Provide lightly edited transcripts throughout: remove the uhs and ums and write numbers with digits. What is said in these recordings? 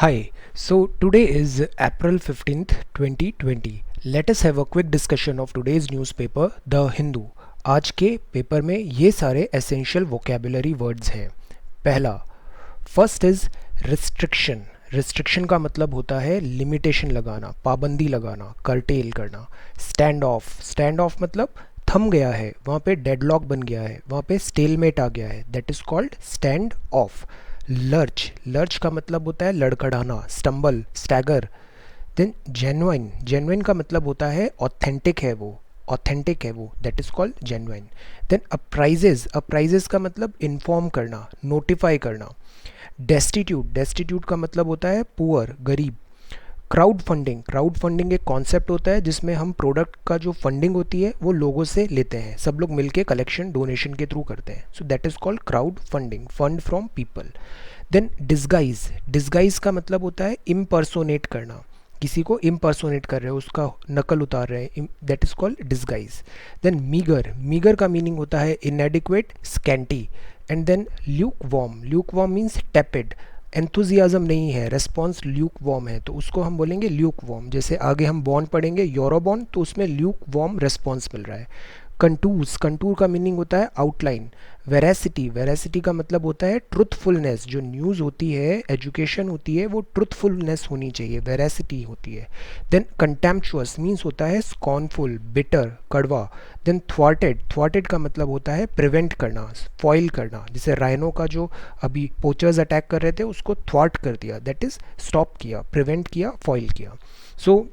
Hi, so today is April 15th, 2020. Let us have a quick discussion of today's newspaper, The Hindu. आज के paper में ये सारे essential vocabulary words हैं. पहला, फर्स्ट इज रिस्ट्रिक्शन. रिस्ट्रिक्शन का मतलब होता है लिमिटेशन लगाना, पाबंदी लगाना, कर्टेल करना. Stand of. स्टैंड ऑफ मतलब थम गया है, वहाँ पे डेडलॉक बन गया है, वहाँ पे स्टेलमेट आ गया है, that is called stand off. Lurch. Lurch का मतलब होता है लड़खड़ाना, stumble, stagger. Then genuine. Genuine का मतलब होता है ऑथेंटिक है वो, ऑथेंटिक है वो, that is called genuine. Then appraises. Appraises का मतलब इन्फॉर्म करना, नोटिफाई करना. डेस्टिट्यूट. डेस्टिट्यूट का मतलब होता है पुअर, गरीब. Crowd funding. क्राउड फंडिंग एक कॉन्सेप्ट होता है जिसमें हम प्रोडक्ट का जो फंडिंग होती है वो लोगों से लेते हैं, सब लोग मिलके कलेक्शन डोनेशन के थ्रू करते हैं. So that is called crowd funding, fund from people. Then disguise. Disguise का मतलब होता है इम्पर्सोनेट करना, किसी को इम्पर्सोनेट कर रहे हो, उसका नकल उतार रहे हैं, that is called disguise. Then meagre. Meagre का मीनिंग होता है inadequate, scanty. And then lukewarm. Lukewarm means tepid, enthusiasm नहीं है, रेस्पॉन्स ल्यूक वॉर्म है, तो उसको हम बोलेंगे ल्यूक वॉर्म. जैसे आगे हम बॉन्ड पढ़ेंगे यूरोबॉन्ड, तो उसमें ल्यूक वॉर्म रेस्पॉन्स मिल रहा है. कंटूर्स. कंटूर का मीनिंग होता है आउटलाइन. वेरासिटी. वेरासिटी का मतलब होता है ट्रुथफुलनेस. जो न्यूज़ होती है, एजुकेशन होती है, वो ट्रुथफुलनेस होनी चाहिए, वेरासिटी होती है. देन कंटेम्पचुअस मीन्स होता है स्कॉर्नफुल, बिटर, कड़वा. देन थ्वार्टेड. थ्वार्टेड का मतलब होता है प्रिवेंट करना, फॉइल करना. जैसे राइनो का जो अभी पोचर्स अटैक कर रहे थे उसको थ्वार्ट कर दिया, दैट इज स्टॉप किया, प्रिवेंट किया, फॉइल किया. सो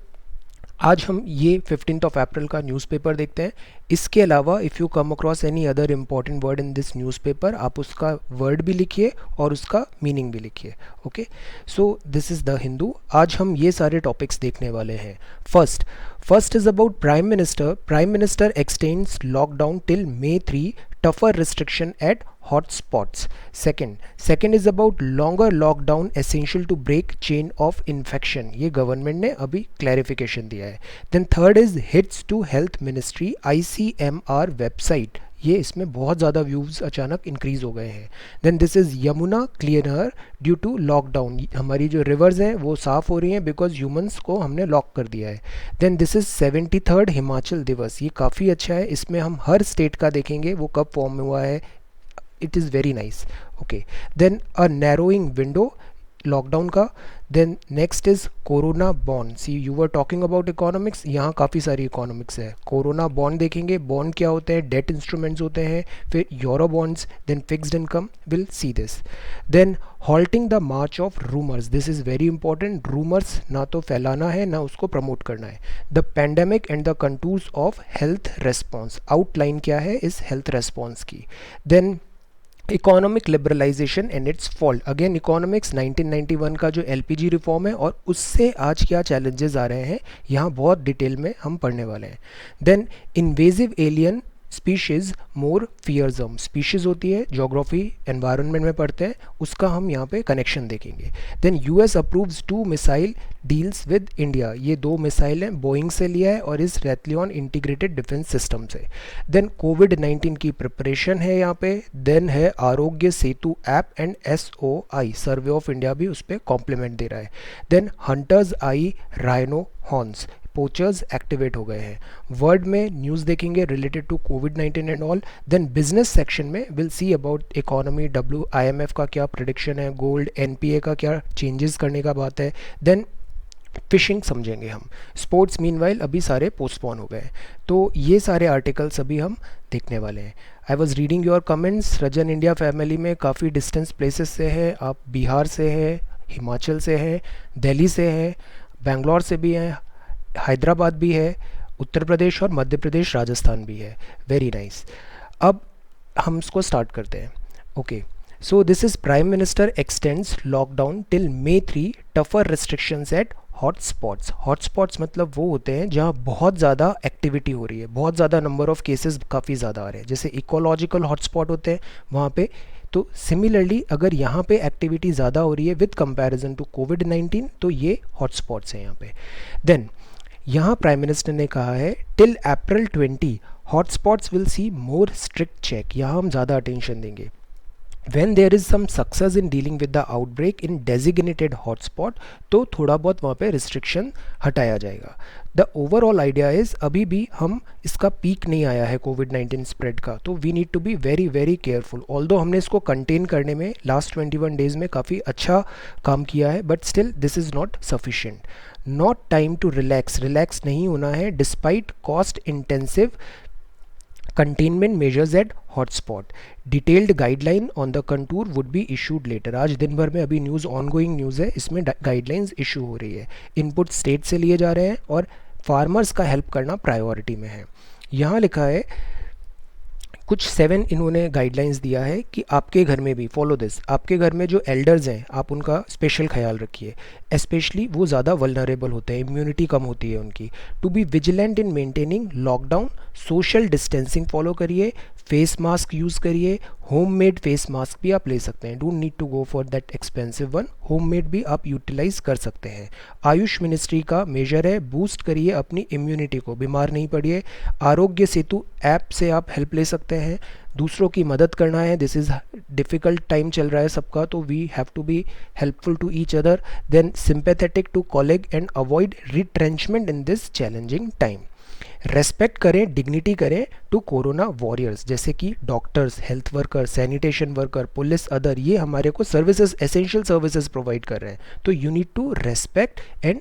आज हम ये 15th ऑफ अप्रैल का न्यूज़पेपर देखते हैं. इसके अलावा if you come across any other important word in this newspaper, आप उसका वर्ड भी लिखिए और उसका मीनिंग भी लिखिए. Okay, so this is the Hindu. आज हम ये सारे टॉपिक्स देखने वाले हैं. First is about prime minister. Prime minister extends lockdown till May 3, tougher restriction at hotspots. Second is about longer lockdown essential to break chain of infection. ये government ने अभी क्लैरिफिकेशन दिया है. Then third is hits to health ministry ICMR website. ये इसमें बहुत ज़्यादा views अचानक इंक्रीज हो गए हैं. Then this is Yamuna clearer due to lockdown. हमारी जो रिवर्स हैं वो साफ़ हो रही हैं बिकॉज ह्यूमंस को हमने लॉक कर दिया है. Then this is 73rd Himachal दिवस. ये काफ़ी अच्छा है, इसमें हम हर स्टेट का देखेंगे वो कब फॉर्म हुआ है. It is very nice. Okay, then a narrowing window lockdown का. Then next is corona bond. See you were talking about economics, यहाँ काफ़ी सारी इकोनॉमिक्स है. कोरोना बॉन्ड देखेंगे. बॉन्ड क्या होते हैं? डेट इंस्ट्रूमेंट्स होते हैं. फिर euro bonds, then fixed income, will see this. Then halting the march of rumours. This is very important. Rumours ना तो फैलाना है ना उसको प्रमोट करना है. The pandemic and the contours of health response. Outline क्या है इस हेल्थ रेस्पॉन्स की. Then economic liberalisation and its fault. Again economics 1991 का जो LPG रिफॉर्म है और उससे आज क्या चैलेंजेस आ रहे हैं, यहाँ बहुत डिटेल में हम पढ़ने वाले हैं. देन इन्वेजिव एलियन स्पीशीज़ मोर फियरजम. स्पीशीज़ होती है, जोग्राफी एनवायरनमेंट में पढ़ते हैं, उसका हम यहाँ पे कनेक्शन देखेंगे. Then US approves 2 missile deals with India. ये 2 मिसाइल हैं, बोइंग से लिया है और इस रैथलियन इंटीग्रेटेड डिफेंस सिस्टम से. देन कोविड-19 की प्रिपरेशन है यहाँ पे. देन है Aarogya Setu app and SOI survey of India भी उस पर कॉम्प्लीमेंट दे रहा है. Then hunters eye rhino horns. Poachers activate हो गए हैं. वर्ड में न्यूज़ देखेंगे रिलेटेड टू कोविड-19 and all. Then business section में will see about economy, IMF का क्या प्रिडिक्शन है, गोल्ड, NPA का क्या चेंजेस करने का बात है. देन फिशिंग समझेंगे हम. स्पोर्ट्स मीनवाइल अभी सारे पोस्टपोन हो गए हैं. तो ये सारे आर्टिकल्स अभी हम देखने वाले हैं. I was reading your comments. रजन इंडिया फैमिली में काफ़ी डिस्टेंस प्लेसेस से हैं. आप बिहार से हैं, हिमाचल से हैं, दिल्ली से हैं, बेंगलोर से भी हैं, हैदराबाद भी है, उत्तर प्रदेश और मध्य प्रदेश, राजस्थान भी है. Very nice. अब हम इसको स्टार्ट करते हैं. Okay, so this is prime minister extends lockdown till May 3, tougher restrictions at hotspots. Hotspots मतलब वो होते हैं जहाँ बहुत ज़्यादा एक्टिविटी हो रही है, बहुत ज़्यादा नंबर ऑफ़ केसेस काफ़ी ज़्यादा आ रहे हैं. जैसे इकोलॉजिकल हॉटस्पॉट होते हैं वहाँ पे. तो सिमिलरली अगर यहाँ पे एक्टिविटी ज़्यादा हो रही है विद कंपैरिजन टू कोविड-19, तो ये हॉटस्पॉट्स हैं यहाँ पे. देन यहाँ प्राइम मिनिस्टर ने कहा है till April 20 hotspots will see more strict check. यहाँ हम ज़्यादा अटेंशन देंगे. when there is some success in dealing with the outbreak in designated hotspot, तो थोड़ा बहुत वहाँ पे restriction हटाया जाएगा. द ओवरऑल आइडिया इज़ अभी भी हम इसका पीक नहीं आया है कोविड-19 स्प्रेड का, तो we need to be very very careful. Although हमने इसको कंटेन करने में लास्ट 21 डेज़ में काफ़ी अच्छा काम किया है, but still this is not sufficient. Not time to relax नहीं होना है despite cost intensive containment measures at hotspot. Detailed guideline on the contour would be issued later. आज दिन भर में अभी न्यूज़ ऑनगोइंग न्यूज़ है, इसमें गाइडलाइंस इशू हो रही है. इनपुट स्टेट से लिए जा रहे हैं और फार्मर्स का हेल्प करना प्रायोरिटी में है. यहाँ लिखा है कुछ 7 इन्होंने गाइडलाइंस दिया है कि आपके घर में भी फॉलो दिस. आपके घर में जो एल्डर्स हैं आप उनका स्पेशल ख्याल रखिए, स्पेशली वो ज़्यादा वल्नरेबल होते हैं, इम्यूनिटी कम होती है उनकी. To be vigilant in maintaining lockdown, social distancing follow करिए, फेस मास्क यूज़ करिए. होममेड फेस मास्क भी आप ले सकते हैं, don't need to go for that expensive one. Homemade भी आप यूटिलाइज कर सकते हैं. आयुष मिनिस्ट्री का मेजर है, बूस्ट करिए अपनी इम्यूनिटी को, बीमार नहीं पड़िए. आरोग्य सेतु ऐप से आप हेल्प ले सकते हैं. दूसरों की मदद करना है, दिस इज़ डिफ़िकल्ट टाइम चल रहा है सबका, तो we have to be helpful to each other. Then sympathetic to colleague and avoid retrenchment in this challenging time. Respect करें, डिग्निटी करें टू कोरोना वॉरियर्स, जैसे कि doctors, health worker, sanitation worker, police, other, ये हमारे को services, essential services provide कर रहे हैं, तो you need to respect and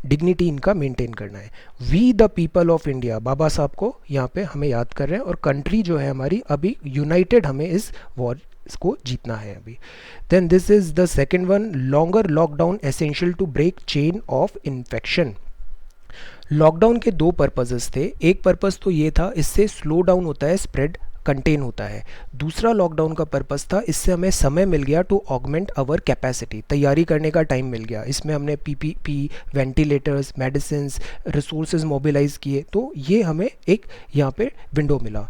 dignity इनका मेंटेन करना है. We the people of India, Baba Saheb को यहाँ पे हमें याद कर रहे हैं, और कंट्री जो है हमारी अभी यूनाइटेड, हमें इस वॉर को जीतना है अभी. Then this is the second one, longer lockdown essential to break chain of infection. Lockdown के 2 पर्पसेस थे. एक पर्पस तो ये था, इससे स्लो डाउन होता है, स्प्रेड कंटेन होता है. दूसरा लॉकडाउन का पर्पस था, इससे हमें समय मिल गया टू ऑगमेंट आवर कैपेसिटी, तैयारी करने का टाइम मिल गया. इसमें हमने PPP, ventilators, medicine, resources mobilise किए, तो ये हमें एक यहाँ पे विंडो मिला.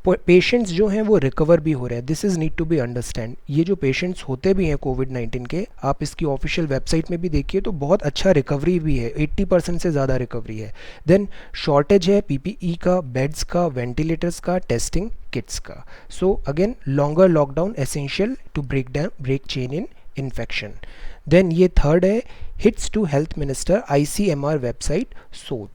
पेशेंट्स जो हैं वो रिकवर भी हो रहे हैं, this is need to be understand. ये जो पेशेंट्स होते भी हैं कोविड-19 के, आप इसकी ऑफिशियल वेबसाइट में भी देखिए तो बहुत अच्छा रिकवरी भी है, 80% से ज़्यादा रिकवरी है. देन शॉर्टेज है पीपीई का, बेड्स का, वेंटिलेटर्स का, टेस्टिंग किट्स का. So again longer lockdown essential to break chain in infection. Then ये थर्ड है, hits to health minister ICMR website. So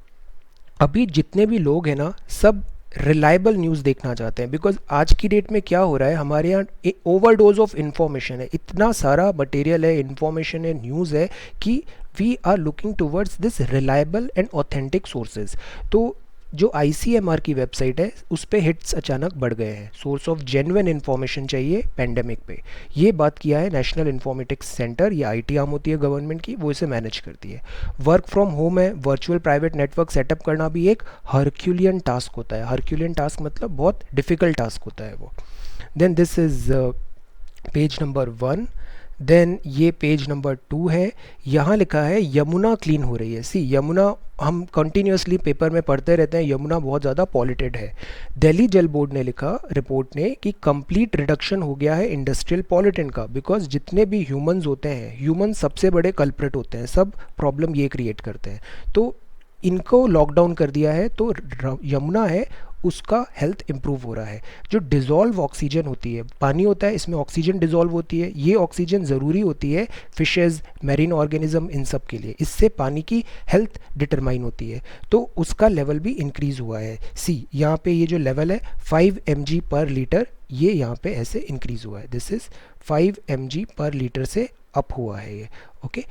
अभी जितने भी लोग हैं ना, सब रिलायबल न्यूज़ देखना चाहते हैं, बिकॉज आज की डेट में क्या हो रहा है, हमारे यहाँ ओवरडोज ऑफ इन्फॉर्मेशन है, इतना सारा मटेरियल है, इन्फॉर्मेशन है, न्यूज़ है, कि we are looking towards this reliable and authentic sources. तो जो ICMR की वेबसाइट है उस पर हिट्स अचानक बढ़ गए हैं. सोर्स ऑफ जेन्युइन इन्फॉर्मेशन चाहिए पेंडेमिक पे, ये बात किया है नेशनल इन्फॉर्मेटिक्स सेंटर. ये IT आर्म होती है गवर्नमेंट की, वो इसे मैनेज करती है. वर्क फ्रॉम होम है, वर्चुअल प्राइवेट नेटवर्क सेटअप करना भी एक हरक्यूलियन टास्क होता है. हरक्यूलियन टास्क मतलब बहुत डिफ़िकल्ट टास्क होता है वो. Then this is page number 1. Then ये पेज नंबर 2 है, यहाँ लिखा है यमुना क्लीन हो रही है. सी यमुना हम कंटिन्यूसली पेपर में पढ़ते रहते हैं, यमुना बहुत ज़्यादा पॉल्यूटेड है. दिल्ली जल बोर्ड ने लिखा रिपोर्ट ने कि कंप्लीट रिडक्शन हो गया है इंडस्ट्रियल पॉल्यूटेंट का, बिकॉज जितने भी ह्यूमंस होते हैं, ह्यूमन सबसे बड़े कल्प्रेट होते हैं, सब प्रॉब्लम ये क्रिएट करते हैं. तो इनको लॉकडाउन कर दिया है, तो यमुना है उसका हेल्थ इम्प्रूव हो रहा है. जो डिज़ोल्व ऑक्सीजन होती है, पानी होता है, इसमें ऑक्सीजन डिज़ोल्व होती है, ये ऑक्सीजन ज़रूरी होती है फिशेज़, मैरीन ऑर्गेनिज्म, इन सब के लिए. इससे पानी की हेल्थ डिटरमाइन होती है, तो उसका लेवल भी इंक्रीज़ हुआ है. सी यहाँ पे ये जो लेवल है 5 mg पर लीटर, ये यहाँ पे ऐसे इंक्रीज़ हुआ है. दिस इज़ 5 mg पर लीटर से अप हुआ है ये. Okay,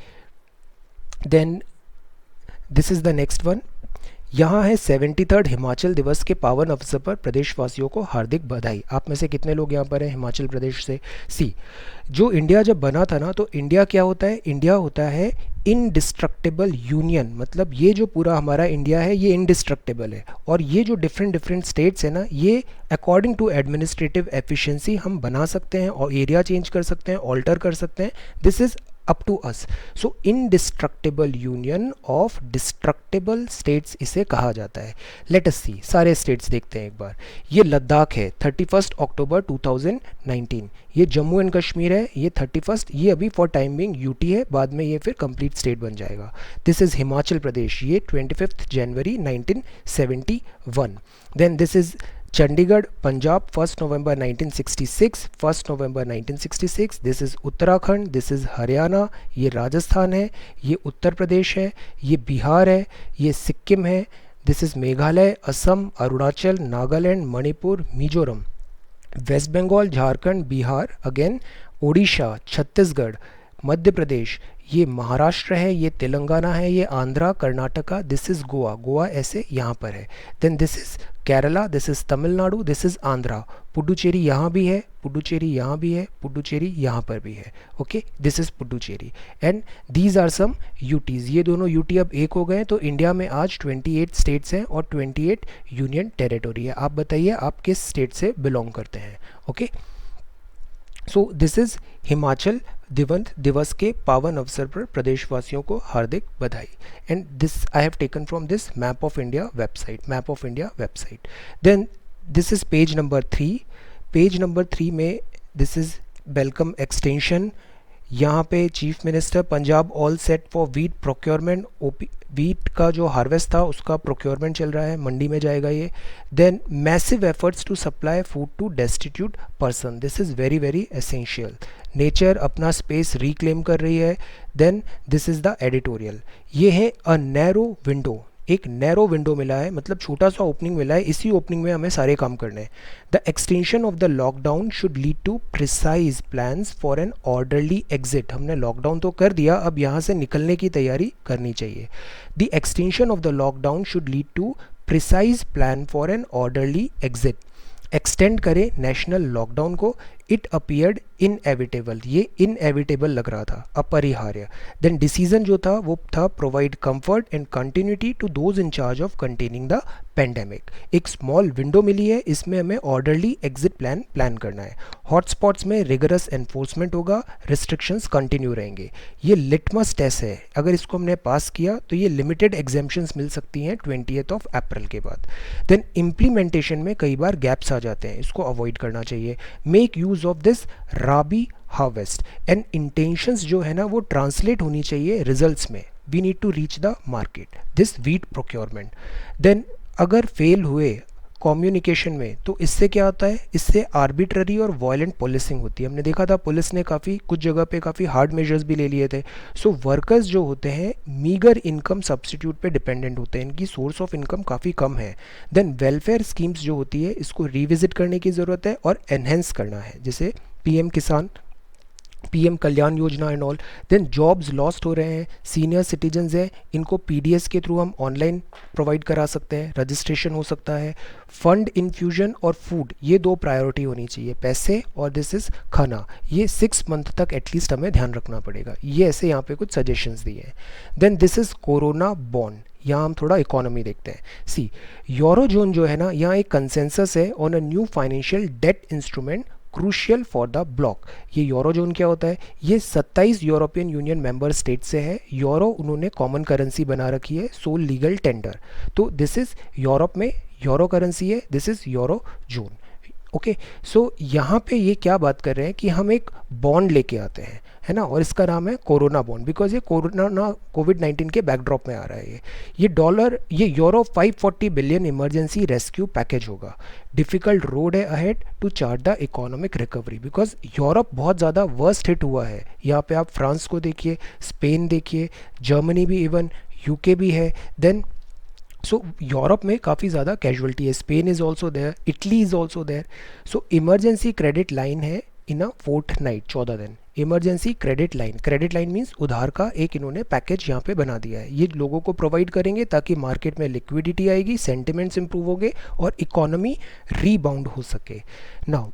then this is the next one. यहाँ है 73rd हिमाचल दिवस के पावन अवसर पर प्रदेशवासियों को हार्दिक बधाई. आप में से कितने लोग यहाँ पर हैं हिमाचल प्रदेश से? सी जो इंडिया जब बना था ना, तो इंडिया क्या होता है, इंडिया होता है इनडिस्ट्रक्टेबल यूनियन. मतलब ये जो पूरा हमारा इंडिया है ये इनडिस्ट्रक्टेबल है, और ये जो डिफरेंट स्टेट्स है ना, ये अकॉर्डिंग टू एडमिनिस्ट्रेटिव एफिशिएंसी हम बना सकते हैं, और एरिया चेंज कर सकते हैं, ऑल्टर कर सकते हैं. This is up to us. So indestructible union of destructible states इसे कहा जाता है. Let us see, सारे states देखते हैं एक बार. ये लद्दाख है 31 अक्टूबर 2019. ये जम्मू एंड कश्मीर है, ये 31, ये अभी फॉर टाइम बिंग यूटी है, बाद में ये फिर कंप्लीट स्टेट बन जाएगा. दिस इज़ हिमाचल प्रदेश, ये 25 जनवरी 1971. Then this is Chandigarh Punjab 1st November 1966, 1st November 1966. This is Uttarakhand, this is Haryana, ये राजस्थान है, ये उत्तर प्रदेश है, ये बिहार है, ये सिक्किम है, this is Meghalaya, Assam, Arunachal, Nagaland, Manipur, Mizoram, West Bengal, Jharkhand, Bihar, again Odisha, Chhattisgarh, Madhya Pradesh, ये महाराष्ट्र है, ये तेलंगाना है, ये आंध्रा, कर्नाटका, दिस इज़ गोवा, गोवा ऐसे यहाँ पर है। Then this is Kerala, this is Tamil Nadu, this is Andhra, Puducherry यहाँ भी है, पुडुचेरी यहाँ भी है, पुडुचेरी यहाँ पर भी है। Okay, this is Puducherry and these are some UTs. ये दोनों यूटी अब एक हो गए, तो इंडिया में आज 28 स्टेट्स हैं और 28 यूनियन टेरिटोरी है। आप बताइए आप किस स्टेट से बिलोंग करते हैं। Okay, so this is Himachal दिवस के पावन अवसर पर प्रदेशवासियों को हार्दिक बधाई। And this I have taken from this map of India website. Then this is page number 3। Page number 3 में दिस इज़ वेलकम एक्सटेंशन। यहाँ पे chief minister Punjab all set for wheat procurement, wheat का जो हार्वेस्ट था उसका procurement चल रहा है, मंडी में जाएगा ये। Then massive efforts to supply food to destitute person, this is very very essential. Nature अपना स्पेस रिक्लेम कर रही है। Then this is the editorial, ये है अ नैरो विंडो, एक नैरो विंडो मिला है, मतलब छोटा सा ओपनिंग मिला है, इसी ओपनिंग में हमें सारे काम करने हैं। The extension of the lockdown should lead to precise plans for an orderly exit. हमने लॉकडाउन तो कर दिया, अब यहाँ से निकलने की तैयारी करनी चाहिए। The extension of the lockdown should lead to precise plan for an orderly exit. Extend करें नेशनल लॉकडाउन को। इट अपीयर्ड इनएविटेबल, ये इनएविटेबल लग रहा था, अपरिहार्य। देन डिसीजन जो था वो था provide comfort and continuity to those in charge of containing the pandemic. एक स्मॉल विंडो मिली है, इसमें हमें ऑर्डरली एग्जिट प्लान करना है। हॉटस्पॉट्स में रिगरस एनफोर्समेंट होगा, रिस्ट्रिक्शंस कंटिन्यू रहेंगे। ये लिटमस टेस्ट है, अगर इसको हमने पास किया तो ये लिमिटेड एग्जेम्पशंस मिल सकती हैं 20 अप्रैल के बाद। देन इम्प्लीमेंटेशन में कई बार गैप्स आ जाते हैं, इसको अवॉइड करना चाहिए। Make use of this rabi harvest and intentions जो है ना वो ट्रांसलेट होनी चाहिए रिजल्ट्स में। We need to reach the market this wheat procurement. Then अगर फेल हुए कम्युनिकेशन में तो इससे क्या होता है, इससे आर्बिट्ररी और वायलेंट पुलिसिंग होती है। हमने देखा था पुलिस ने कुछ जगह पे काफ़ी हार्ड मेजर्स भी ले लिए थे। सो वर्कर्स जो होते हैं मीगर इनकम सब्सटीट्यूट पे डिपेंडेंट होते हैं, इनकी सोर्स ऑफ इनकम काफ़ी कम है। देन वेलफेयर स्कीम्स जो होती है इसको रिविजिट करने की ज़रूरत है और एनहेंस करना है, जैसे पीएम किसान, PM Kalyan Yojana and all. Then jobs lost हो रहे हैं, सीनियर सिटीजन्स हैं, इनको पीडीएस के थ्रू हम ऑनलाइन प्रोवाइड करा सकते हैं, रजिस्ट्रेशन हो सकता है। फंड इन्फ्यूजन और फूड, ये दो प्रायोरिटी होनी चाहिए, पैसे और दिस इज़ खाना। ये 6 मंथ तक एटलीस्ट हमें ध्यान रखना पड़ेगा। ये ऐसे यहाँ पे कुछ सजेशंस दिए हैं। Then this is corona bond, यहाँ हम थोड़ा इकोनॉमी देखते हैं। सी यूरो जोन जो है ना, यहाँ एक कंसेंसस है on a new financial debt instrument crucial for the block. ये यूरो जोन क्या होता है, ये 27 यूरोपियन यूनियन मेंबर स्टेट से है। यूरो उन्होंने कॉमन करेंसी बना रखी है, सोल लीगल टेंडर। तो दिस इज़ यूरोप में यूरो करेंसी है, this is euro zone. Okay, so यहाँ पे ये क्या बात कर रहे हैं कि हम एक बॉन्ड लेके आते हैं, है ना, और इसका नाम है कोरोना बॉन्ड, बिकॉज ये कोरोना कोविड-19 के बैकड्रॉप में आ रहा है। ये euro 540 billion emergency rescue package होगा। डिफ़िकल्ट रोड है ahead to chart the economic recovery, because Europe बहुत ज़्यादा वर्स्ट हिट हुआ है। यहाँ पे आप फ्रांस को देखिए, स्पेन देखिए, जर्मनी भी, इवन यूके भी है। देन सो यूरोप में काफ़ी ज़्यादा कैजुअलिटी है, Spain is also there, Italy is also there. So emergency credit line है इन अ फोर्टनाइट, 14 दिन इमरजेंसी क्रेडिट लाइन मीन्स उधार का एक इन्होंने पैकेज यहाँ पे बना दिया है। ये लोगों को प्रोवाइड करेंगे ताकि मार्केट में लिक्विडिटी आएगी, सेंटिमेंट्स इंप्रूव होंगे और इकोनॉमी रीबाउंड हो सके। नाउ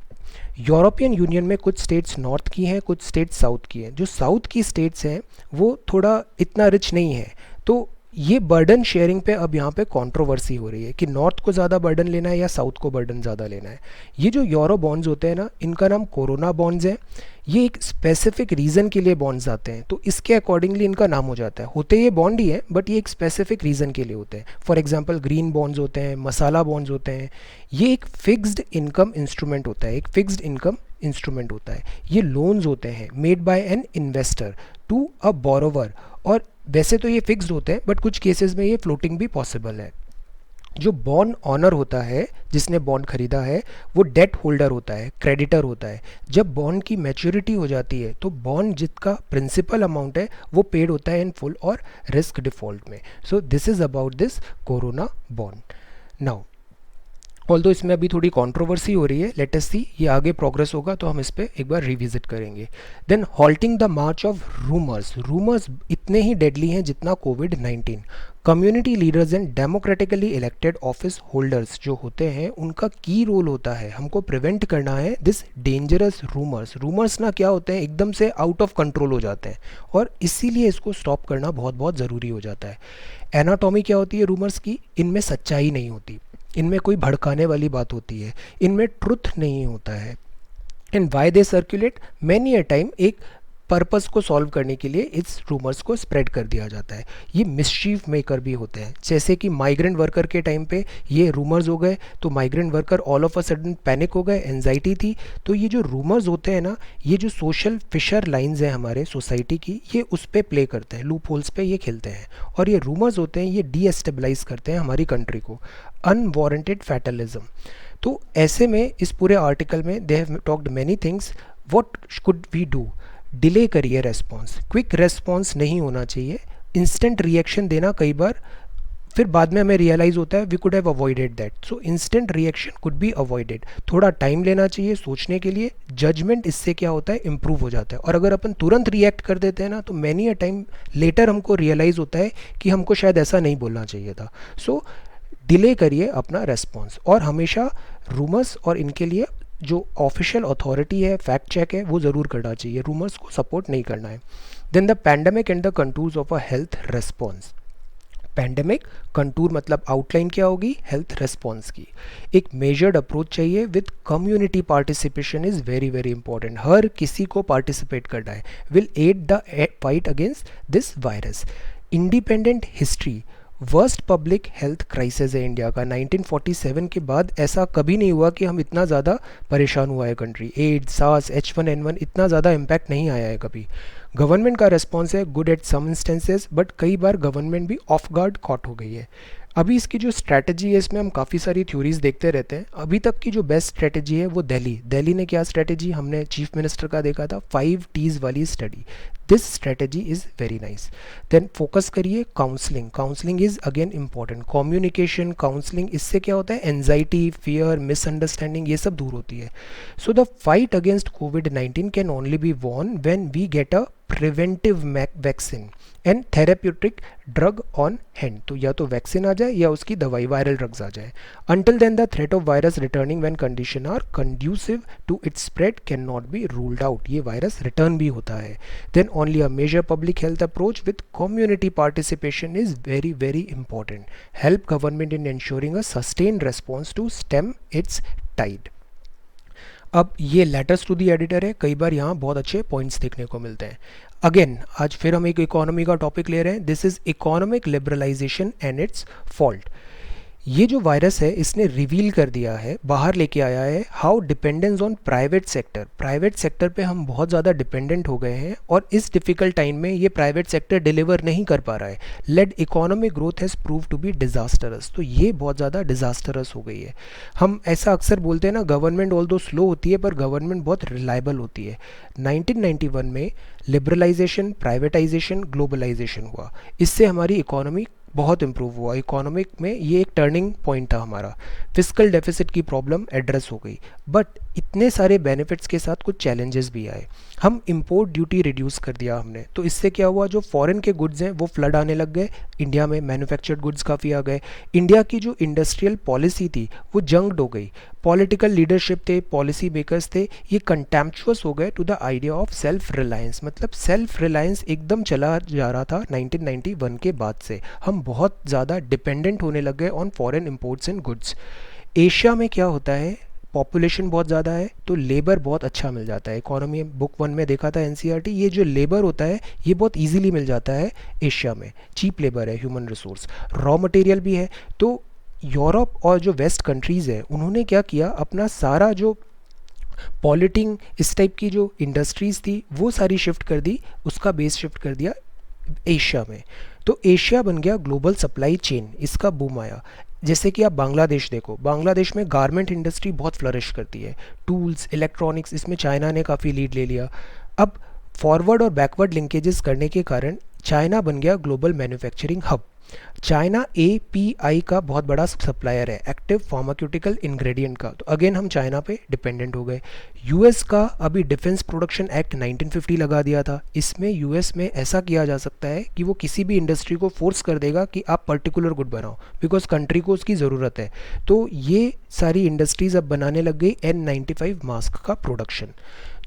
यूरोपियन यूनियन में कुछ स्टेट्स नॉर्थ की हैं, कुछ स्टेट्स साउथ की हैं। जो साउथ की स्टेट्स हैं वो थोड़ा इतना रिच नहीं है, तो ये बर्डन शेयरिंग पे अब यहाँ पे कंट्रोवर्सी हो रही है कि नॉर्थ को ज़्यादा बर्डन लेना है या साउथ को बर्डन ज़्यादा लेना है। ये जो यूरो बॉन्ड्स होते हैं ना, इनका नाम कोरोना बॉन्ड्स है। ये एक स्पेसिफिक रीज़न के लिए बॉन्ड्स आते हैं, तो इसके अकॉर्डिंगली इनका नाम हो जाता है। होते ये बॉन्ड ही है बट ये एक स्पेसिफिक रीज़न के लिए होते हैं। फॉर एग्जांपल ग्रीन बॉन्ड्स होते हैं, मसाला बॉन्ड्स होते हैं। ये एक फिक्स्ड इनकम इंस्ट्रूमेंट होता है, एक फिक्स्ड इनकम इंस्ट्रूमेंट होता है। ये लोन्स होते हैं made by an investor to a borrower, और वैसे तो ये फिक्स्ड होते हैं बट कुछ केसेस में ये फ्लोटिंग भी पॉसिबल है। जो बॉन्ड ऑनर होता है, जिसने बॉन्ड खरीदा है, वो डेट होल्डर होता है, क्रेडिटर होता है। जब बॉन्ड की मैच्योरिटी हो जाती है तो बॉन्ड जिसका प्रिंसिपल अमाउंट है वो पेड होता है इन फुल और रिस्क डिफॉल्ट में। सो this is about this corona bond. Now although इसमें अभी थोड़ी कंट्रोवर्सी हो रही है, लेट अस सी, ये आगे प्रोग्रेस होगा तो हम इस पर एक बार रिविजिट करेंगे। Then halting the march of rumours. Rumours इतने ही डेडली हैं जितना कोविड-19। Community leaders and democratically elected office holders जो होते हैं उनका की रोल होता है हमको प्रिवेंट करना है दिस डेंजरस रूमर्स। रूमर्स ना क्या होते हैं, एकदम से आउट ऑफ कंट्रोल हो जाते हैं और इसीलिए इसको स्टॉप करना बहुत बहुत ज़रूरी हो जाता है। एनाटॉमी क्या होती है रूमर्स की, इनमें सच्चाई नहीं होती, इनमें कोई भड़काने वाली बात होती है, इनमें ट्रुथ नहीं होता है। And why they circulate, many a time एक पर्पस को सॉल्व करने के लिए इस रूमर्स को स्प्रेड कर दिया जाता है। ये मिसचीफ मेकर भी होते हैं, जैसे कि माइग्रेंट वर्कर के टाइम पे ये रूमर्स हो गए तो migrant worker all of a sudden panic हो गए, एंजाइटी थी। तो ये जो रूमर्स होते हैं ना, ये जो सोशल फिशर लाइंस हैं हमारे सोसाइटी की, ये उस पर प्ले करते हैं, लूप होल्स पे ये खेलते हैं। और ये रूमर्स होते हैं, ये डीएस्टेबलाइज करते हैं हमारी कंट्री को। Unwarranted fatalism. तो ऐसे में इस पूरे आर्टिकल में they have talked many things. What could we do? Delay करिए रेस्पॉन्स, क्विक रेस्पॉन्स नहीं होना चाहिए। इंस्टेंट रिएक्शन देना कई बार फिर बाद में हमें रियलाइज़ होता है we could have avoided that. So instant reaction could be avoided. थोड़ा टाइम लेना चाहिए सोचने के लिए, जजमेंट इससे क्या होता है इम्प्रूव हो जाता है। और अगर अपन तुरंत रिएक्ट कर देते हैं ना तो मैनी अ टाइम लेटर हमको रियलाइज़ होता है कि हमको शायद ऐसा नहीं बोलना चाहिए था। सो डिले करिए अपना रेस्पॉन्स और हमेशा रूमर्स और इनके लिए जो ऑफिशियल अथॉरिटी है, फैक्ट चेक है, वो ज़रूर करना चाहिए, रूमर्स को सपोर्ट नहीं करना है। Then the pandemic and the contours of a health response. Pandemic contour मतलब आउटलाइन क्या होगी, हेल्थ रेस्पॉन्स की। एक मेजर्ड अप्रोच चाहिए with community participation is very very important. हर किसी को पार्टिसिपेट करना है, will aid the fight against this virus. Independent history, worst public health crisis है इंडिया का। 1947 के बाद ऐसा कभी नहीं हुआ कि हम इतना ज़्यादा परेशान हुआ है कंट्री। एड्स, सार्स, H1N1 इतना ज़्यादा इम्पैक्ट नहीं आया है कभी। गवर्नमेंट का रिस्पॉन्स है good at some instances, but कई बार गवर्नमेंट भी ऑफ गार्ड कॉट हो गई है। अभी इसकी जो स्ट्रैटेजी है इसमें हम काफ़ी सारी थ्योरीज देखते रहते हैं। अभी तक की जो बेस्ट स्ट्रैटेजी है वो दिल्ली ने क्या स्ट्रैटेजी, हमने चीफ मिनिस्टर का देखा था 5 T's वाली स्टडी। This strategy is very nice. Then focus करिए counselling. Counselling is again important. Communication, counselling, इससे क्या होता है एंजाइटी, फियर, मिसअंडरस्टैंडिंग ये सब दूर होती है। सो द फाइट अगेंस्ट कोविड-19 can only be won when we get a preventive vaccine and therapeutic drug on hand. तो या तो वैक्सीन आ जाए या उसकी दवाई, वायरल ड्रग्स आ जाए। Until then the threat of virus returning when condition are conducive to its spread can not be ruled out. ये वायरस रिटर्न भी होता है। Then only a major public health approach with community participation is very very important. Help government in ensuring a sustained response to stem its tide। अब ये letters to the editor है, कई बार यहाँ बहुत अच्छे पॉइंट्स देखने को मिलते हैं। अगेन आज फिर हम एक इकोनॉमी का टॉपिक ले रहे हैं। This is economic liberalisation and its fault. ये जो वायरस है इसने रिवील कर दिया है, बाहर लेके आया है how dependence on private sector. Private sector पे हम बहुत ज़्यादा डिपेंडेंट हो गए हैं और इस डिफ़िकल्ट टाइम में ये प्राइवेट सेक्टर डिलीवर नहीं कर पा रहा है। Led economic growth has prove to be disastrous. तो ये बहुत ज़्यादा डिज़ास्टरस हो गई है। हम ऐसा अक्सर बोलते हैं ना, गवर्नमेंट ऑल दो स्लो होती है पर गवर्नमेंट बहुत रिलायबल होती है। 1991 में लिबरलाइजेशन, प्राइवेटाइजेशन, ग्लोबलाइजेशन हुआ, इससे हमारी इकोनॉमी बहुत इम्प्रूव हुआ। इकोनॉमिक में ये एक टर्निंग पॉइंट था हमारा। फिस्कल डेफिसिट की प्रॉब्लम एड्रेस हो गई, बट इतने सारे बेनिफिट्स के साथ कुछ चैलेंजेस भी आए। हम इंपोर्ट ड्यूटी रिड्यूस कर दिया हमने, तो इससे क्या हुआ, जो फॉरेन के गुड्स हैं वो फ्लड आने लग गए इंडिया में, मैन्युफैक्चर्ड गुड्स काफ़ी आ गए। इंडिया की जो इंडस्ट्रियल पॉलिसी थी वो जंग्ड हो गई। पॉलिटिकल लीडरशिप थे, पॉलिसी मेकर्स थे, ये कंटेम्पचुअस हो गए to the idea of self reliance. मतलब सेल्फ रिलायंस एकदम चला जा रहा था 1991 के बाद से। हम बहुत ज़्यादा डिपेंडेंट होने लग गए on foreign imports and goods. Asia में क्या होता है, पॉपुलेशन बहुत ज़्यादा है तो लेबर बहुत अच्छा मिल जाता है। इकोनॉमी बुक 1 में देखा था एनसीईआरटी, ये जो लेबर होता है ये बहुत इजीली मिल जाता है एशिया में। चीप लेबर है, ह्यूमन रिसोर्स, रॉ मटेरियल भी है। तो यूरोप और जो वेस्ट कंट्रीज़ है उन्होंने क्या किया, अपना सारा जो पॉलिटिंग इस टाइप की जो इंडस्ट्रीज़ थी वो सारी शिफ्ट कर दी, उसका बेस शिफ्ट कर दिया एशिया में। तो एशिया बन गया ग्लोबल सप्लाई चेन, इसका बूम आया। जैसे कि आप बांग्लादेश देखो, बांग्लादेश में गारमेंट इंडस्ट्री बहुत फ्लरिश करती है, टूल्स, इलेक्ट्रॉनिक्स, इसमें चाइना ने काफ़ी लीड ले लिया। अब फॉरवर्ड और बैकवर्ड लिंकेजेस करने के कारण चाइना बन गया global manufacturing hub. China API का बहुत बड़ा सप्लायर है, एक्टिव फार्मास्यूटिकल इंग्रेडिएंट का, तो अगेन हम चाइना पे डिपेंडेंट हो गए। यूएस का अभी डिफेंस प्रोडक्शन एक्ट 1950 लगा दिया था, इसमें यूएस में ऐसा किया जा सकता है कि वो किसी भी इंडस्ट्री को फोर्स कर देगा कि आप पर्टिकुलर गुड बनाओ, बिकॉज कंट्री को उसकी ज़रूरत है। तो ये सारी इंडस्ट्रीज़ अब बनाने लग गई N95 मास्क का प्रोडक्शन।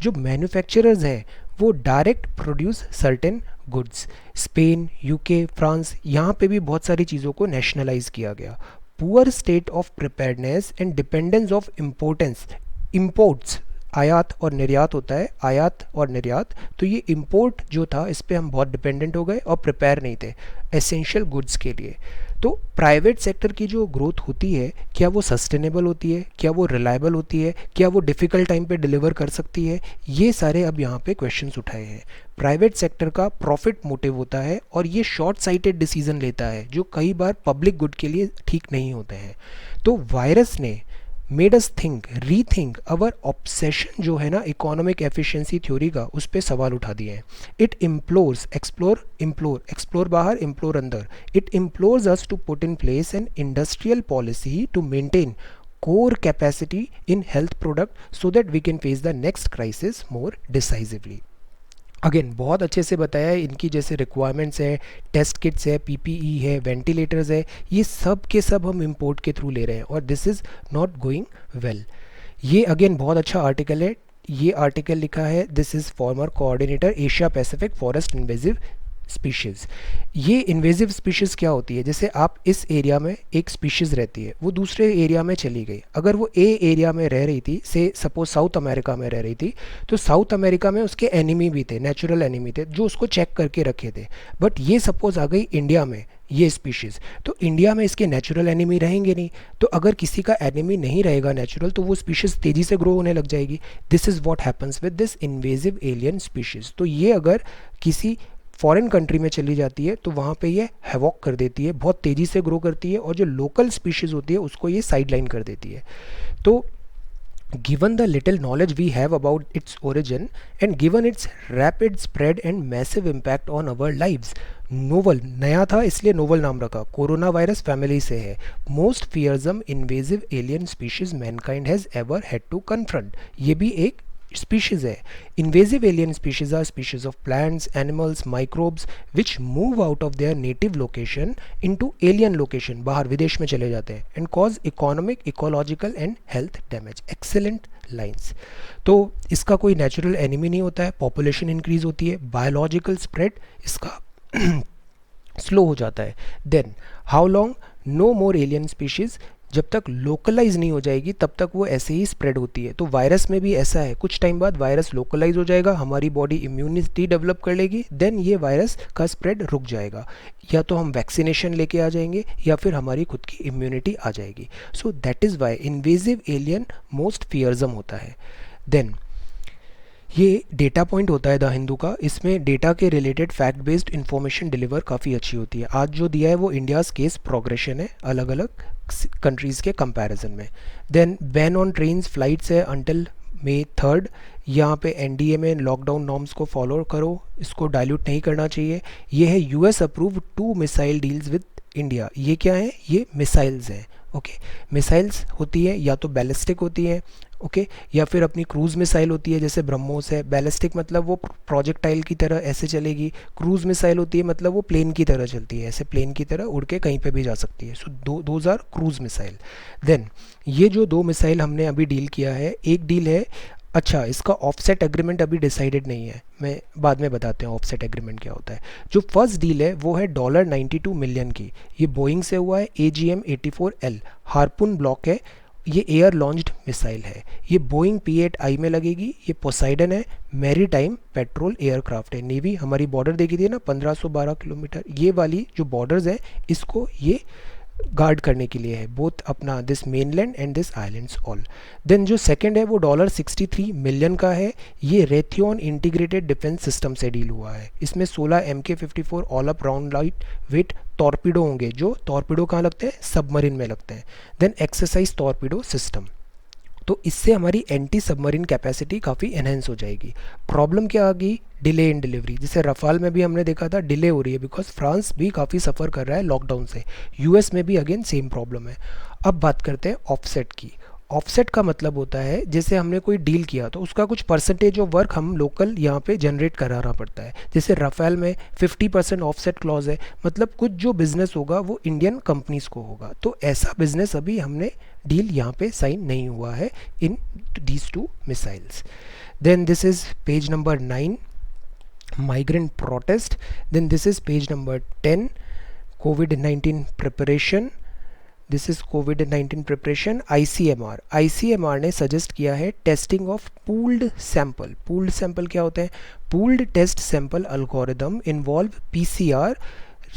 जो मैन्युफैक्चरर्स हैं वो direct produce certain goods. Spain, UK, France, यहाँ पे भी बहुत सारी चीज़ों को नेशनलाइज किया गया। Poor state of preparedness and dependence of imports, आयात और निर्यात होता है, आयात और निर्यात, तो ये इम्पोर्ट जो था इस पर हम बहुत डिपेंडेंट हो गए और प्रिपेयर नहीं थे एसेंशियल गुड्स के लिए। तो प्राइवेट सेक्टर की जो ग्रोथ होती है, क्या वो सस्टेनेबल होती है, क्या वो रिलायबल होती है, क्या वो डिफ़िकल्ट टाइम पे डिलीवर कर सकती है, ये सारे अब यहाँ पे क्वेश्चंस उठाए हैं। प्राइवेट सेक्टर का प्रॉफिट मोटिव होता है और ये शॉर्ट साइटेड डिसीजन लेता है जो कई बार पब्लिक गुड के लिए ठीक नहीं होते हैं। तो वायरस ने मेड अस थिंक, रीथिंक अवर ऑब्सेशन जो है ना इकोनॉमिक एफिशिएंसी थ्योरी का, उस पर सवाल उठा दिए हैं। It implores, explore, implore, explore बाहर, इम्प्लोर अंदर, it implores us to put in place an industrial policy to maintain core capacity in health product so that we can face the next crisis more decisively। Again बहुत अच्छे से बताया है, इनकी जैसे requirements है, टेस्ट किट्स है, PPE है, वेंटिलेटर्स है, ये सब के सब हम इंपोर्ट के थ्रू ले रहे हैं और this is not going well. ये अगेन बहुत अच्छा आर्टिकल है, ये आर्टिकल लिखा है, this is farmer coordinator Asia Pacific forest invasive species. ये इन्वेजिव स्पीशीज़ क्या होती है, जैसे आप इस एरिया में एक स्पीशीज़ रहती है, वो दूसरे एरिया में चली गई, अगर वो ए एरिया में रह रही थी, से सपोज साउथ अमेरिका में रह रही थी, तो साउथ अमेरिका में उसके एनिमी भी थे, नेचुरल एनिमी थे जो उसको चेक करके रखे थे। बट ये सपोज आ गई इंडिया में ये स्पीशीज़, तो इंडिया में इसके नेचुरल एनिमी रहेंगे नहीं, तो अगर किसी का एनिमी नहीं रहेगा नेचुरल, तो वो स्पीशीज़ तेज़ी से ग्रो होने लग जाएगी। This is what happens with this invasive alien species. तो ये अगर किसी फॉरेन कंट्री में चली जाती है तो वहाँ पे ये हैवॉक कर देती है, बहुत तेज़ी से ग्रो करती है, और जो लोकल स्पीशीज़ होती है उसको ये साइडलाइन कर देती है। तो given the little knowledge we have about its origin and given its rapid spread and massive impact on our lives, novel, नया था इसलिए नोवल नाम रखा, कोरोना वायरस फैमिली से है, most fearsome invasive alien species mankind has ever had to confront, ये भी एक species है। Invasive alien species are species of plants, animals, microbes which move out of their native location into alien location, बाहर विदेश में चले जाते हैं, and cause economic, ecological and health damage। Excellent lines। तो इसका कोई नेचुरल एनिमी नहीं होता है, पॉपुलेशन इंक्रीज होती है, बायोलॉजिकल स्प्रेड इसका स्लो हो जाता है। Then how long, no more alien species, जब तक लोकलाइज नहीं हो जाएगी तब तक वो ऐसे ही स्प्रेड होती है। तो वायरस में भी ऐसा है, कुछ टाइम बाद वायरस लोकलाइज हो जाएगा, हमारी बॉडी इम्यूनिटी डेवलप कर लेगी, देन ये वायरस का स्प्रेड रुक जाएगा, या तो हम वैक्सीनेशन लेके आ जाएंगे या फिर हमारी खुद की इम्यूनिटी आ जाएगी। So that is Y invasive alien most fearsome होता है। देन ये डेटा पॉइंट होता है द हिंदू का, इसमें डेटा के related fact based information deliver काफ़ी अच्छी होती है। आज जो दिया है वो इंडियाज़ केस प्रोग्रेशन है अलग अलग कंट्रीज़ के कंपैरिजन में। Then ban on trains flights है अंटिल May 3rd, यहाँ पे एनडीए में लॉकडाउन नॉर्म्स को फॉलो करो, इसको डाइल्यूट नहीं करना चाहिए। ये है US approve 2 missile deals with India. ये क्या है, ये मिसाइल्स हैं। ओके, मिसाइल्स होती है या तो बैलिस्टिक होती है, ओके, या फिर अपनी क्रूज़ मिसाइल होती है जैसे ब्रह्मोस है। बैलिस्टिक मतलब वो प्रोजेक्टाइल की तरह ऐसे चलेगी, क्रूज़ मिसाइल होती है मतलब वो प्लेन की तरह चलती है, ऐसे प्लेन की तरह उड़ के कहीं पे भी जा सकती है। So those are cruise missile. Then ये जो 2 मिसाइल हमने अभी डील किया है, एक डील है, अच्छा इसका ऑफसेट एग्रीमेंट अभी डिसाइडेड नहीं है, मैं बाद में बताते हैं ऑफसेट एग्रीमेंट क्या होता है। जो फर्स्ट डील है वो है $92 मिलियन की, ये बोइंग से हुआ है, AGM-84L हार्पून ब्लॉक है, ये एयर लॉन्च्ड मिसाइल है, ये बोइंग P-8I में लगेगी। ये पोसाइडन है, मैरी टाइम पेट्रोल एयरक्राफ्ट है। नेवी हमारी बॉर्डर देखी थी ना 1512 किलोमीटर, ये वाली जो बॉर्डर्स हैं इसको ये गार्ड करने के लिए है, बोथ अपना this mainland and this islands all. Then जो सेकंड है वो $63 मिलियन का है, ये रेथियन इंटीग्रेटेड डिफेंस सिस्टम से डील हुआ है। इसमें 16 MK-54 all up round light weight torpedo होंगे, जो टॉर्पीडो कहाँ लगते हैं, सबमरीन में लगते हैं। देन एक्सरसाइज टॉर्पीडो सिस्टम, तो इससे हमारी एंटी सबमरीन कैपेसिटी काफ़ी एनहेंस हो जाएगी। प्रॉब्लम क्या आ गई, डिले इन डिलीवरी, जैसे रफाल में भी हमने देखा था डिले हो रही है बिकॉज फ्रांस भी काफ़ी सफ़र कर रहा है लॉकडाउन से, यूएस में भी अगेन सेम प्रॉब्लम है। अब बात करते हैं ऑफसेट की। ऑफसेट का मतलब होता है जैसे हमने कोई डील किया तो उसका कुछ परसेंटेज ऑफ वर्क हम लोकल यहाँ पे जनरेट कराना पड़ता है। जैसे रफेल में 50% ऑफसेट क्लॉज है, मतलब कुछ जो बिजनेस होगा वो इंडियन कंपनीज को होगा। तो ऐसा बिजनेस अभी हमने डील यहाँ पे साइन नहीं हुआ है in these two missiles. Then this is page number 9, migrant protest. Then this is page number 10, COVID-19 preparation. This is कोविड-19 प्रिपरेशन। आईसीएमआर ने सजेस्ट किया है testing of pooled sample. Pooled sample क्या होते हैं, pooled test sample algorithm involve PCR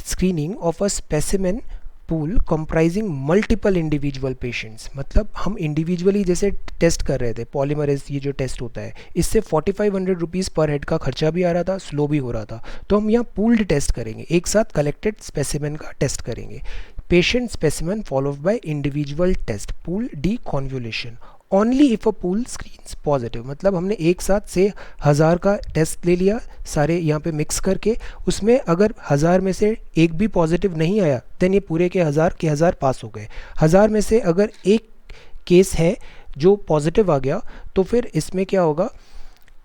screening of a specimen pool comprising multiple individual patients. मतलब हम individually जैसे टेस्ट कर रहे थे, पॉलीमरेज ये जो टेस्ट होता है, इससे 4500 रुपीज़ पर हेड का खर्चा भी आ रहा था, स्लो भी हो रहा था। तो हम यहाँ पूल्ड टेस्ट करेंगे, एक साथ कलेक्टेड स्पेसिमेन का टेस्ट करेंगे। Patient specimen followed by individual test, pool deconvolution only if a pool screens positive. मतलब हमने एक साथ से 1000 का टेस्ट ले लिया सारे यहाँ पे मिक्स करके, उसमें अगर 1000 में से एक भी पॉजिटिव नहीं आया देन ये पूरे के 1000 पास हो गए। 1000 में से अगर एक केस है जो पॉजिटिव आ गया तो फिर इसमें क्या होगा,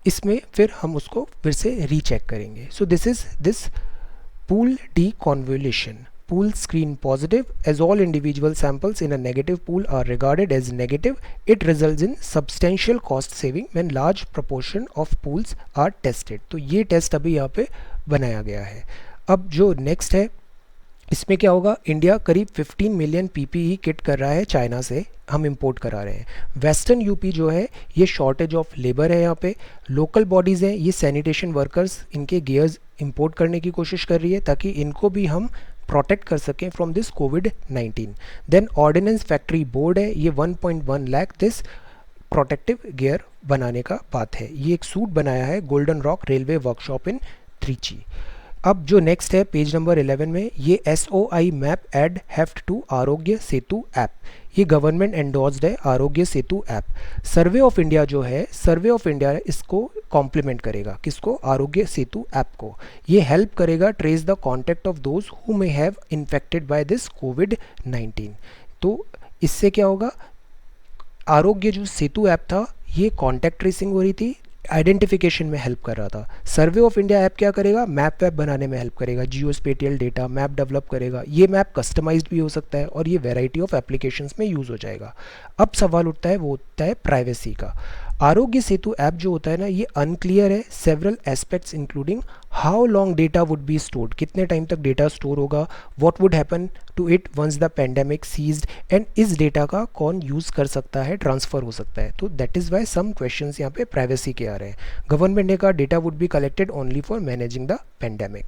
इसमें फिर हम उसको फिर से रीचेक करेंगे। सो this is this pool D convolution. Pool screen positive as all individual samples in a negative pool are regarded as negative. It results in substantial cost saving when large proportion of pools are tested. तो ये test अभी यहाँ पे बनाया गया है। अब जो नेक्स्ट है इसमें क्या होगा, इंडिया करीब 15 मिलियन पीपीई किट कर रहा है चाइना से, हम इंपोर्ट करा रहे हैं। वेस्टर्न यूपी जो है ये शॉर्टेज ऑफ लेबर है, यहाँ पे लोकल बॉडीज़ हैं ये सैनिटेशन वर्कर्स इनके गियर्स इंपोर्ट करने की कोशिश कर रही है ताकि इनको भी हम प्रोटेक्ट कर सकें फ्रॉम दिस कोविड-19। देन ऑर्डिनेंस फैक्ट्री बोर्ड है, ये 1.1 लाख दिस प्रोटेक्टिव गियर बनाने का बात है। ये एक सूट बनाया है golden rock railway workshop in Trichy. अब जो नेक्स्ट है पेज नंबर 11 में, ये SOI map aid heft to Aarogya Setu app, ये गवर्नमेंट एंडोर्स्ड है Aarogya Setu app. Survey of India जो है, सर्वे ऑफ इंडिया इसको कॉम्प्लीमेंट करेगा, किसको, आरोग्य सेतु ऐप को। ये हेल्प करेगा trace the contact of those who may have infected by this कोविड-19। तो इससे क्या होगा, आरोग्य जो सेतु ऐप था ये कॉन्टैक्ट ट्रेसिंग हो रही थी, आइडेंटिफिकेशन में हेल्प कर रहा था। सर्वे ऑफ इंडिया ऐप क्या करेगा, मैप वैप बनाने में हेल्प करेगा, जियो स्पेटियल डेटा मैप डेवलप करेगा। ये मैप कस्टमाइज्ड भी हो सकता है और ये वैरायटी ऑफ एप्लीकेशंस में यूज़ हो जाएगा। अब सवाल उठता है वो होता है प्राइवेसी का। आरोग्य सेतु ऐप जो होता है ना ये अनक्लियर है, several aspects including how long data would be stored, कितने टाइम तक डेटा स्टोर होगा, what would happen to it once the pandemic ceased, and इस डेटा का कौन यूज़ कर सकता है, ट्रांसफ़र हो सकता है। तो that is why some questions यहाँ पे प्राइवेसी के आ रहे हैं। गवर्नमेंट ने कहा data would be collected only for managing the pandemic.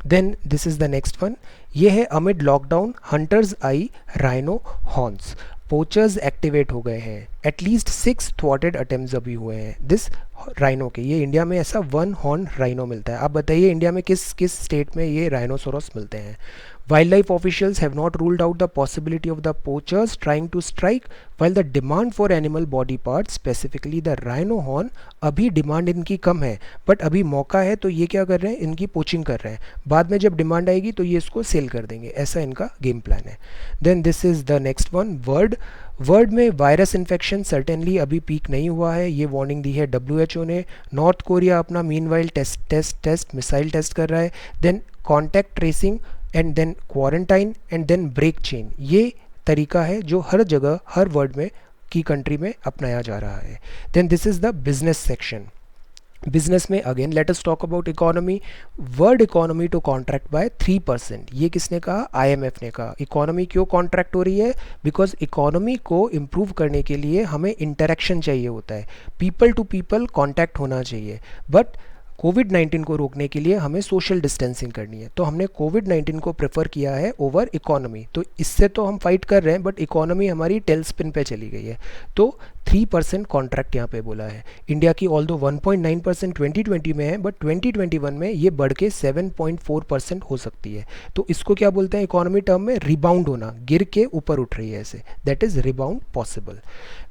Then this is the next one, ये है amid lockdown hunters eye rhino horns, poachers activate हो गए हैं। एटलीस्ट 6 थ्वाटेड अटेम्प्ट्स अभी हुए हैं दिस राइनो के। ये इंडिया में ऐसा 1 हॉर्न राइनो मिलता है। आप बताइए इंडिया में किस किस स्टेट में ये राइनोसोरस मिलते हैं। Wildlife officials have not ruled out the possibility of the poachers trying to strike, while the demand for animal body parts, specifically the rhino horn, अभी डिमांड इनकी कम है, बट अभी मौका है तो ये क्या कर रहे हैं, इनकी पोचिंग कर रहे हैं। बाद में जब डिमांड आएगी तो ये इसको सेल कर देंगे, ऐसा इनका गेम प्लान है। Then this is the next one, world में वायरस इन्फेक्शन सर्टेनली अभी पीक नहीं हुआ है, ये वार्निंग दी है WHO ने। नॉर्थ कोरिया अपना मीनवाइल टेस्ट मिसाइल टेस्ट कर रहा है। Then contact tracing and then quarantine and then break chain, ये तरीका है जो हर जगह हर वर्ल्ड में की कंट्री में अपनाया जा रहा है। Then this is the business section. Business में again let us talk about economy. World economy to contract by 3%, ये किसने कहा, IMF ने कहा। इकोनॉमी क्यों कॉन्ट्रैक्ट हो रही है, बिकॉज इकोनॉमी को इम्प्रूव करने के लिए हमें इंटरेक्शन चाहिए होता है, पीपल टू पीपल कॉन्टैक्ट होना चाहिए। बट कोविड-19 को रोकने के लिए हमें सोशल डिस्टेंसिंग करनी है, तो हमने कोविड-19 को प्रेफर किया है ओवर इकोनॉमी। तो इससे तो हम फाइट कर रहे हैं, बट इकोनॉमी हमारी टेल स्पिन पे चली गई है, तो 3% कॉन्ट्रैक्ट यहाँ पे बोला है। इंडिया की ऑल दो 1.9% 2020 में है, बट 2021 में ये बढ़ के 7.4% हो सकती है। तो इसको क्या बोलते हैं इकोनॉमी टर्म में? रिबाउंड होना, गिर के ऊपर उठ रही है ऐसे, that is rebound possible.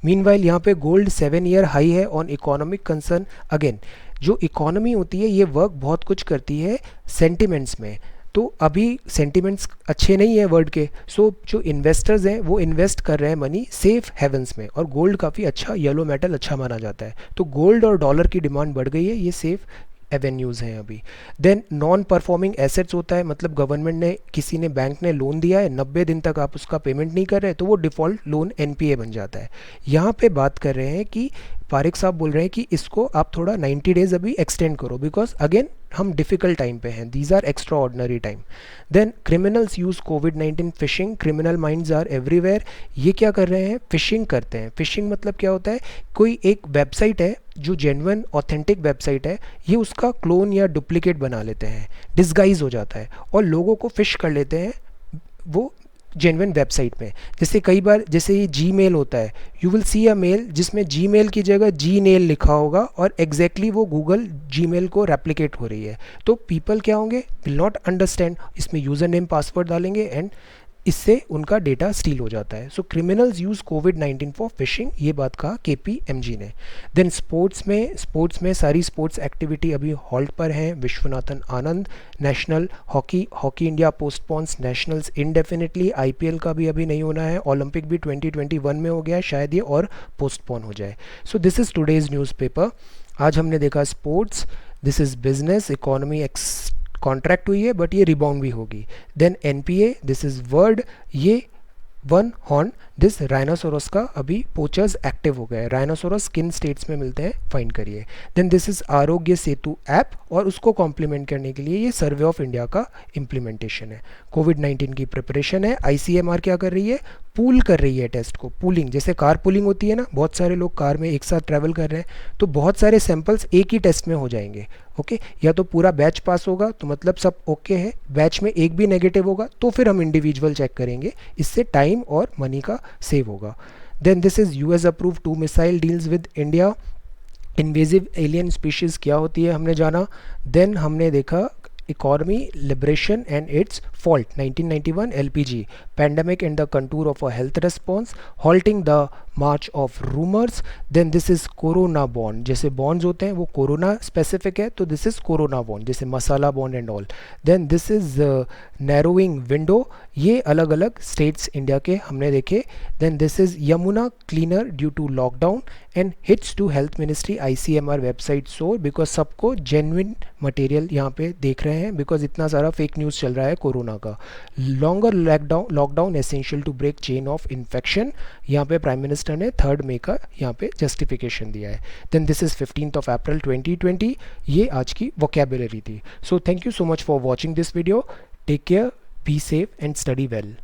Meanwhile यहाँ पे गोल्ड 7 ईयर हाई है ऑन इकोनॉमिक कंसर्न। अगेन जो इकोनॉमी होती है ये वर्क बहुत कुछ करती है सेंटिमेंट्स में, तो अभी सेंटिमेंट्स अच्छे नहीं है वर्ल्ड के, सो जो इन्वेस्टर्स हैं वो इन्वेस्ट कर रहे हैं मनी सेफ हेवंस में, और गोल्ड काफ़ी अच्छा येलो मेटल अच्छा माना जाता है, तो गोल्ड और डॉलर की डिमांड बढ़ गई है, ये सेफ एवेन्यूज़ हैं अभी। देन नॉन परफॉर्मिंग एसेट्स होता है, मतलब गवर्नमेंट ने, किसी ने, बैंक ने लोन दिया है, 90 दिन तक आप उसका पेमेंट नहीं कर रहे तो वो डिफ़ॉल्ट लोन एनपीए बन जाता है। यहाँ पे बात कर रहे हैं कि पारिक साहब बोल रहे हैं कि इसको आप थोड़ा 90 डेज़ अभी एक्सटेंड करो, बिकॉज अगेन हम डिफ़िकल्ट टाइम पे हैं, these are extraordinary time. Then criminals use कोविड-19 phishing, criminal minds are everywhere. ये क्या कर रहे हैं? फिशिंग करते हैं। फिशिंग मतलब क्या होता है? कोई एक वेबसाइट है जो जेन्युइन ऑथेंटिक वेबसाइट है, ये उसका क्लोन या डुप्लीकेट बना लेते हैं, डिस्गाइज हो जाता है और लोगों को फिश कर लेते हैं वो जेन्युइन वेबसाइट में। जैसे कई बार, जैसे ये जीमेल होता है, you will see a mail जिसमें जीमेल की जगह जीनेल लिखा होगा और एग्जैक्टली वो गूगल जीमेल को रेप्लिकेट हो रही है, तो पीपल क्या होंगे? विल नॉट अंडरस्टैंड, इसमें यूज़र नेम पासवर्ड डालेंगे एंड इससे उनका डेटा स्टील हो जाता है। सो क्रिमिनल्स यूज़ कोविड-19 फॉर फिशिंग, ये बात कहा केपीएमजी ने। देन स्पोर्ट्स में सारी स्पोर्ट्स एक्टिविटी अभी हॉल्ट पर हैं। Viswanathan Anand, national hockey India postpones nationals indefinitely, IPL का भी अभी नहीं होना है, ओलंपिक भी 2021 में हो गया है, शायद ये और पोस्टपोन हो जाए। So this is today's newspaper. आज हमने देखा sports, this is business, economy contract हुई है बट ये रिबाउंड भी होगी। Then NPA, this is word, ये वन हॉर्न, दिस राइनोसोरस का अभी पोचर्स एक्टिव हो गए, राइनोसोरस किन स्टेट्स में मिलते हैं फाइंड करिए। देन दिस इज आरोग्य सेतु ऐप, और उसको कॉम्प्लीमेंट करने के लिए ये सर्वे ऑफ इंडिया का इम्प्लीमेंटेशन है। कोविड-19 की प्रिपरेशन है, आईसीएमआर क्या कर रही है? पूल कर रही है टेस्ट को, पूलिंग, जैसे कार पुलिंग होती है ना, बहुत सारे लोग कार में एक साथ ट्रैवल कर रहे हैं तो बहुत सारे सैंपल्स एक ही टेस्ट में हो जाएंगे। ओके, या तो पूरा बैच पास होगा तो मतलब सब ओके है, बैच में एक भी नेगेटिव होगा तो फिर हम इंडिविजुअल चेक करेंगे, इससे टाइम और मनी का सेव होगा। Then this is US approve 2 missile deals with India. Invasive alien species क्या होती है हमने जाना। देन हमने देखा economy liberation and its fault, 1991 LPG, pandemic and the contour of a health response, halting the march of rumours. Then this is corona bond, जैसे bonds होते हैं वो कोरोना स्पेसिफिक है तो दिस इज कोरोना बॉन्ड, जैसे masala bond and all. Then this is narrowing window, ये अलग अलग स्टेट्स इंडिया के हमने देखे। Then this is Yamuna cleaner due to lockdown and hits to health ministry ICMR website so, because सबको जेन्युइन मटेरियल यहाँ पे देख रहे हैं, बिकॉज इतना सारा फेक न्यूज़ चल रहा है कोरोना का। Longer lockdown essential to break chain of infection, यहाँ पे प्राइम मिनिस्टर ने 3 मई का यहाँ पे जस्टिफिकेशन दिया है। देन दिस इज़ 15 अप्रैल 2020, ये आज की वोकैबुलरी थी। So thank you so much for watching this video, take care, be safe and study well.